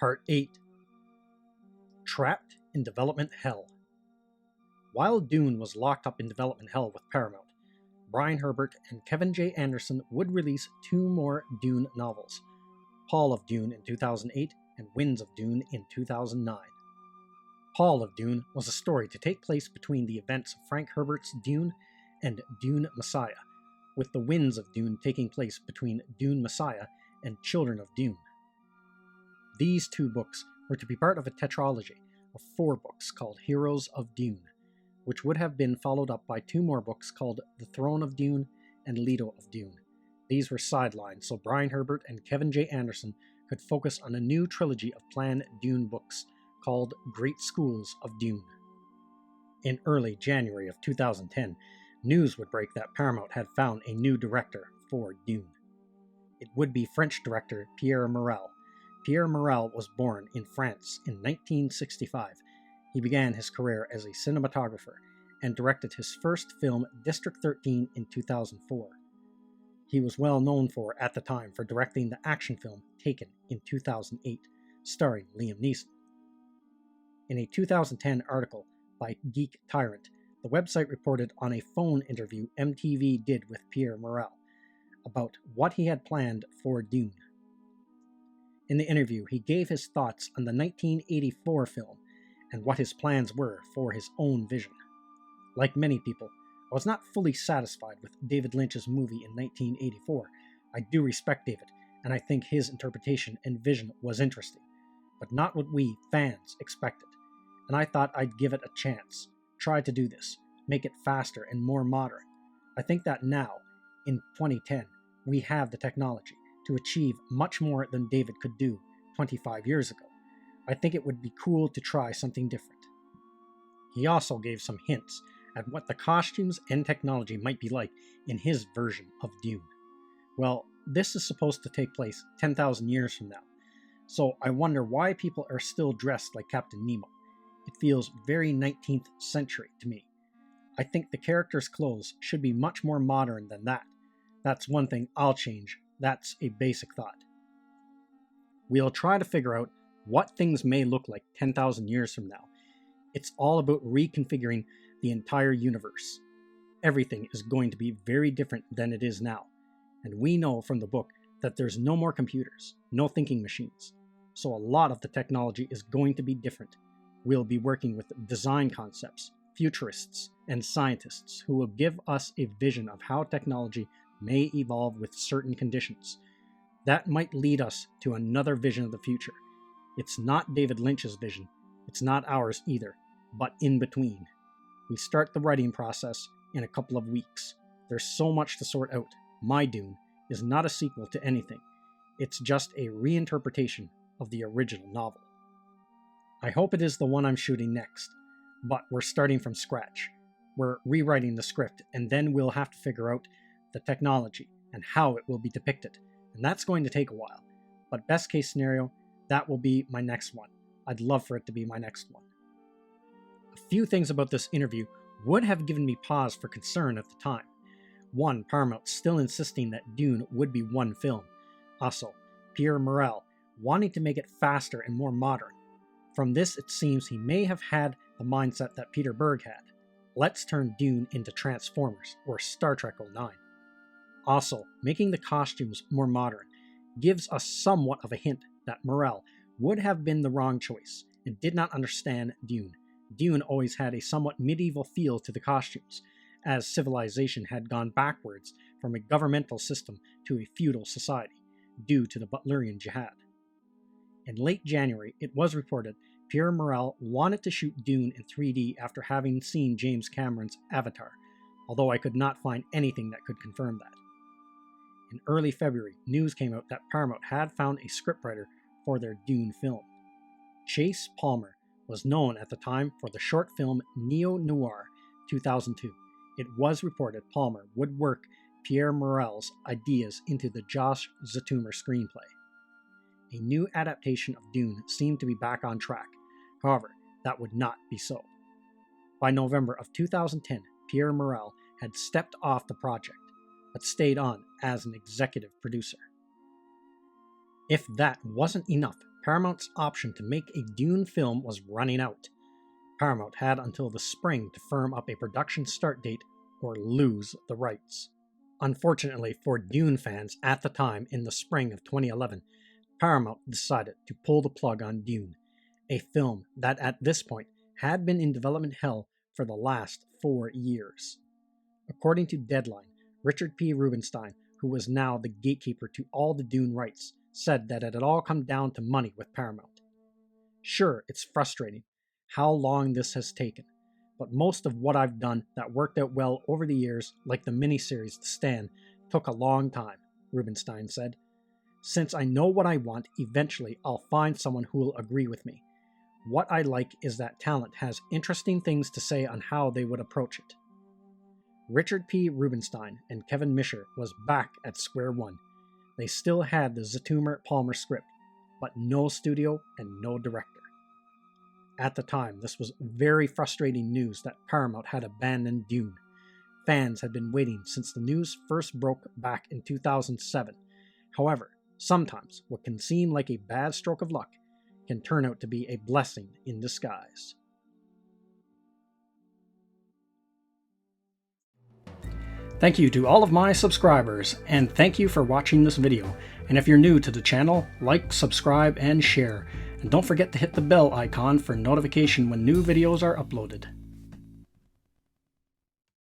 Part 8. Trapped in Development Hell. While Dune was locked up in development hell with Paramount, Brian Herbert and Kevin J. Anderson would release 2 more Dune novels, Paul of Dune in 2008 and Winds of Dune in 2009. Paul of Dune was a story to take place between the events of Frank Herbert's Dune and Dune Messiah, with the Winds of Dune taking place between Dune Messiah and Children of Dune. These 2 books were to be part of a tetralogy of 4 books called Heroes of Dune, which would have been followed up by 2 more books called The Throne of Dune and Leto of Dune. These were sidelined so Brian Herbert and Kevin J. Anderson could focus on a new trilogy of planned Dune books called Great Schools of Dune. In early January of 2010, news would break that Paramount had found a new director for Dune. It would be French director Pierre Morel. Pierre Morel was born in France in 1965. He began his career as a cinematographer and directed his first film, District 13, in 2004. He was well known at the time, for directing the action film Taken in 2008, starring Liam Neeson. In a 2010 article by Geek Tyrant, the website reported on a phone interview MTV did with Pierre Morel about what he had planned for Dune. In the interview, he gave his thoughts on the 1984 film and what his plans were for his own vision. Like many people, I was not fully satisfied with David Lynch's movie in 1984. I do respect David, and I think his interpretation and vision was interesting, but not what we, fans, expected. And I thought I'd give it a chance, try to do this, make it faster and more modern. I think that now, in 2010, we have the technology to achieve much more than David could do 25 years ago. I think it would be cool to try something different. He also gave some hints at what the costumes and technology might be like in his version of Dune. Well, this is supposed to take place 10,000 years from now, so I wonder why people are still dressed like Captain Nemo. It feels very 19th century to me. I think the characters' clothes should be much more modern than that. That's one thing I'll change. That's a basic thought. We'll try to figure out what things may look like 10,000 years from now. It's all about reconfiguring the entire universe. Everything is going to be very different than it is now. And we know from the book that there's no more computers, no thinking machines. So a lot of the technology is going to be different. We'll be working with design concepts, futurists, and scientists who will give us a vision of how technology may evolve with certain conditions. That might lead us to another vision of the future. It's not David Lynch's vision, it's not ours either, but in between. We start the writing process in a couple of weeks. There's so much to sort out. My Dune is not a sequel to anything. It's just a reinterpretation of the original novel. I hope it is the one I'm shooting next, but we're starting from scratch. We're rewriting the script, and then we'll have to figure out the technology and how it will be depicted, and that's going to take a while. But best case scenario, that will be my next one. I'd love for it to be my next one. A few things about this interview would have given me pause for concern at the time. One, Paramount still insisting that Dune would be one film. Also, Pierre Morel wanting to make it faster and more modern. From this, it seems he may have had the mindset that Peter Berg had. Let's turn Dune into Transformers or Star Trek 09. Also, making the costumes more modern gives us somewhat of a hint that Morel would have been the wrong choice and did not understand Dune. Dune always had a somewhat medieval feel to the costumes, as civilization had gone backwards from a governmental system to a feudal society, due to the Butlerian Jihad. In late January, it was reported Pierre Morel wanted to shoot Dune in 3D after having seen James Cameron's Avatar, although I could not find anything that could confirm that. In early February, news came out that Paramount had found a scriptwriter for their Dune film. Chase Palmer was known at the time for the short film Neo-Noir 2002. It was reported Palmer would work Pierre Morel's ideas into the Josh Zatumer screenplay. A new adaptation of Dune seemed to be back on track. However, that would not be so. By November of 2010, Pierre Morel had stepped off the project, but stayed on as an executive producer. If that wasn't enough, Paramount's option to make a Dune film was running out. Paramount had until the spring to firm up a production start date or lose the rights. Unfortunately for Dune fans at the time, in the spring of 2011, Paramount decided to pull the plug on Dune, a film that at this point had been in development hell for the last 4 years. According to Deadline, Richard P. Rubinstein, who was now the gatekeeper to all the Dune rights, said that it had all come down to money with Paramount. Sure, it's frustrating how long this has taken, but most of what I've done that worked out well over the years, like the miniseries The Stand, took a long time, Rubinstein said. Since I know what I want, eventually I'll find someone who will agree with me. What I like is that talent has interesting things to say on how they would approach it. Richard P. Rubinstein and Kevin Misher was back at square one. They still had the Zitumer-Palmer script, but no studio and no director. At the time, this was very frustrating news that Paramount had abandoned Dune. Fans had been waiting since the news first broke back in 2007. However, sometimes what can seem like a bad stroke of luck can turn out to be a blessing in disguise. Thank you to all of my subscribers, and thank you for watching this video. And if you're new to the channel, like, subscribe, and share. And don't forget to hit the bell icon for notification when new videos are uploaded.